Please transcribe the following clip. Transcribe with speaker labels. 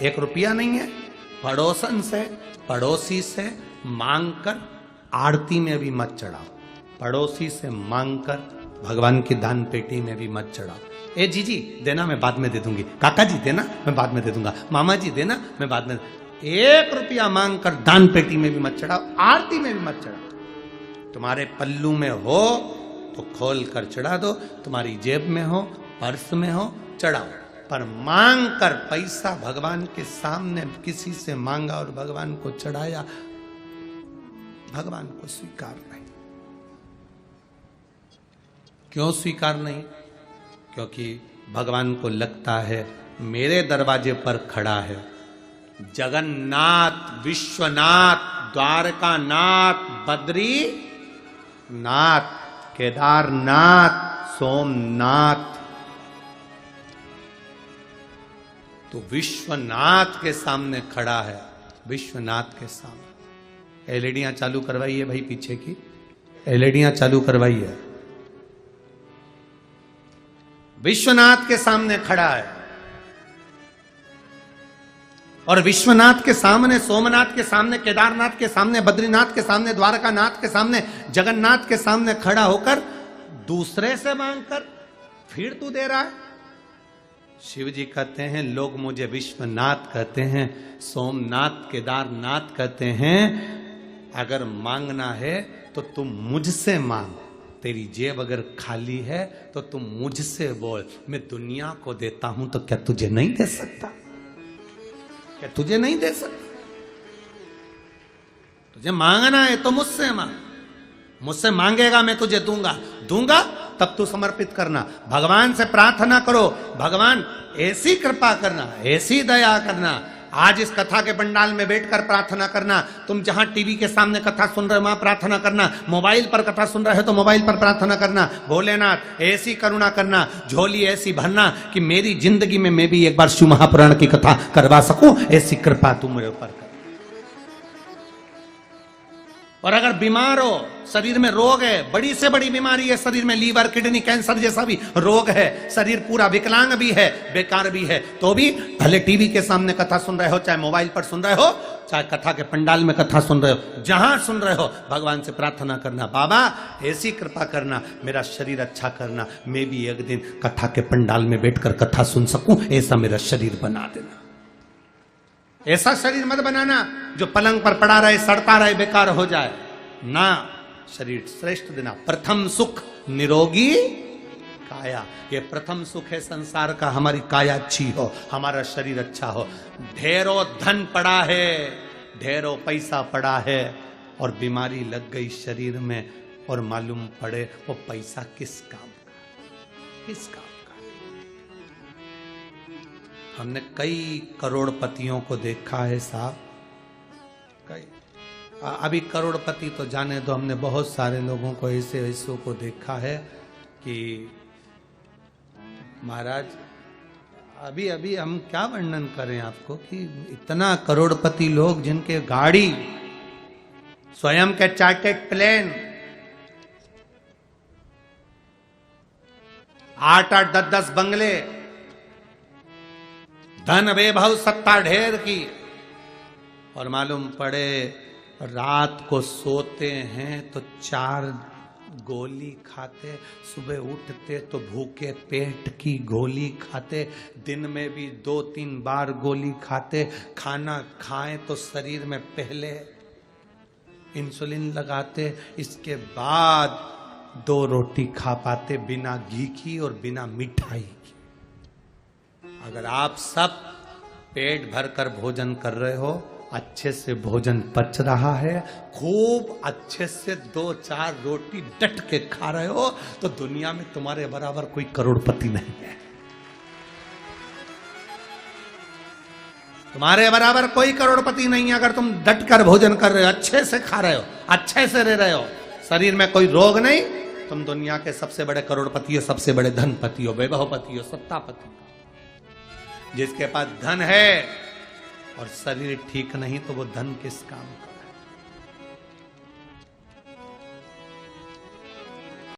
Speaker 1: 1 रुपया नहीं है, पड़ोसन से, पड़ोसी से मांग कर आरती में भी मत चढ़ाओ, पड़ोसी से मांग कर भगवान की दान पेटी में भी मत चढ़ाओ। ए जीजी देना, मैं बाद में दे दूंगी, काका जी देना, मैं बाद में दे दूंगा, मामा जी देना, मैं बाद में। 1 रुपया मांग कर दान पेटी में भी मत चढ़ाओ, आरती में भी मत चढ़ाओ। तुम्हारे पल्लू में हो तो खोल कर चढ़ा दो, तुम्हारी जेब में हो, पर्स में हो, चढ़ाओ, पर मांग कर पैसा भगवान के सामने किसी से मांगा और भगवान को चढ़ाया, भगवान को स्वीकार नहीं। क्यों स्वीकार नहीं? क्योंकि भगवान को लगता है मेरे दरवाजे पर खड़ा है जगन्नाथ, विश्वनाथ, द्वारकानाथ, बद्रीनाथ, केदारनाथ, सोमनाथ। तो विश्वनाथ के सामने खड़ा है, विश्वनाथ के सामने। एलईडियां चालू करवाइए भाई, पीछे की एलईडियां चालू करवाइए। विश्वनाथ के सामने खड़ा है और विश्वनाथ के सामने, सोमनाथ के सामने, केदारनाथ के सामने, बद्रीनाथ के सामने, द्वारकानाथ के सामने, जगन्नाथ के सामने खड़ा होकर दूसरे से मांगकर फिर तू दे रहा है। शिव जी कहते हैं लोग मुझे विश्वनाथ कहते हैं, सोमनाथ, केदारनाथ कहते हैं। अगर मांगना है तो तुम मुझसे मांग, तेरी जेब अगर खाली है तो तुम मुझसे बोल। मैं दुनिया को देता हूं तो क्या तुझे नहीं दे सकता? क्या तुझे नहीं दे सकता? तुझे मांगना है तो मुझसे मांग, मुझसे मांगेगा मैं तुझे दूंगा, दूंगा तब तू समर्पित करना। भगवान से प्रार्थना करो, भगवान ऐसी कृपा करना, ऐसी दया करना। आज इस कथा के पंडाल में बैठकर प्रार्थना करना, तुम जहां टीवी के सामने कथा सुन रहे हो वहां प्रार्थना करना, मोबाइल पर कथा सुन रहे हो तो मोबाइल पर प्रार्थना करना। भोलेनाथ ऐसी करुणा करना, झोली ऐसी भरना कि मेरी जिंदगी में मैं भी एक बार शिव महापुराण की कथा करवा सकूं, ऐसी कृपा तुम मेरे ऊपर कर। और अगर बीमार हो, शरीर में रोग है, बड़ी से बड़ी बीमारी है शरीर में, लीवर, किडनी, कैंसर जैसा भी रोग है, शरीर पूरा विकलांग भी है, बेकार भी है, तो भी भले टीवी के सामने कथा सुन रहे हो, चाहे मोबाइल पर सुन रहे हो, चाहे कथा के पंडाल में कथा सुन रहे हो, जहां सुन रहे हो भगवान से प्रार्थना करना, बाबा ऐसी कृपा करना, मेरा शरीर अच्छा करना, मैं भी एक दिन कथा के पंडाल में बैठकर कथा सुन सकूं, ऐसा मेरा शरीर बना देना। ऐसा शरीर मत बनाना जो पलंग पर पड़ा रहे, सड़ता रहे, बेकार हो जाए ना। शरीर श्रेष्ठ देना। प्रथम सुख निरोगी काया, ये प्रथम सुख है संसार का, हमारी काया अच्छी हो, हमारा शरीर अच्छा हो। ढेरों धन पड़ा है, ढेरों पैसा पड़ा है और बीमारी लग गई शरीर में और मालूम पड़े वो पैसा किस काम का, किस काम का। हमने कई करोड़पतियों को देखा है साहब, कई। अभी करोड़पति तो जाने दो, हमने बहुत सारे लोगों को ऐसे ऐसों को देखा है कि महाराज अभी अभी हम क्या वर्णन करें आपको कि इतना करोड़पति लोग जिनके गाड़ी स्वयं के चार्टेड प्लेन 8-8, 10-10 बंगले, धन वैभव सत्ता ढेर की, और मालूम पड़े रात को सोते हैं तो 4 गोली खाते, सुबह उठते तो भूखे पेट की गोली खाते, दिन में भी 2-3 बार गोली खाते, खाना खाएं तो शरीर में पहले इंसुलिन लगाते, इसके बाद 2 रोटी खा पाते बिना घी की और बिना मिठाई की। अगर आप सब पेट भरकर भोजन कर रहे हो, अच्छे से भोजन पच रहा है, खूब अच्छे से 2-4 रोटी डट के खा रहे हो, तो दुनिया में तुम्हारे बराबर कोई करोड़पति नहीं है। तुम्हारे बराबर कोई करोड़पति नहीं है। अगर तुम डट कर भोजन कर रहे हो, अच्छे से खा रहे हो, अच्छे से रह रहे हो, शरीर में कोई रोग नहीं, तुम दुनिया के सबसे बड़े करोड़पति हो, सबसे बड़े धनपति हो, वैभवपति हो, सत्तापति हो। जिसके पास धन है और शरीर ठीक नहीं तो वो धन किस काम का।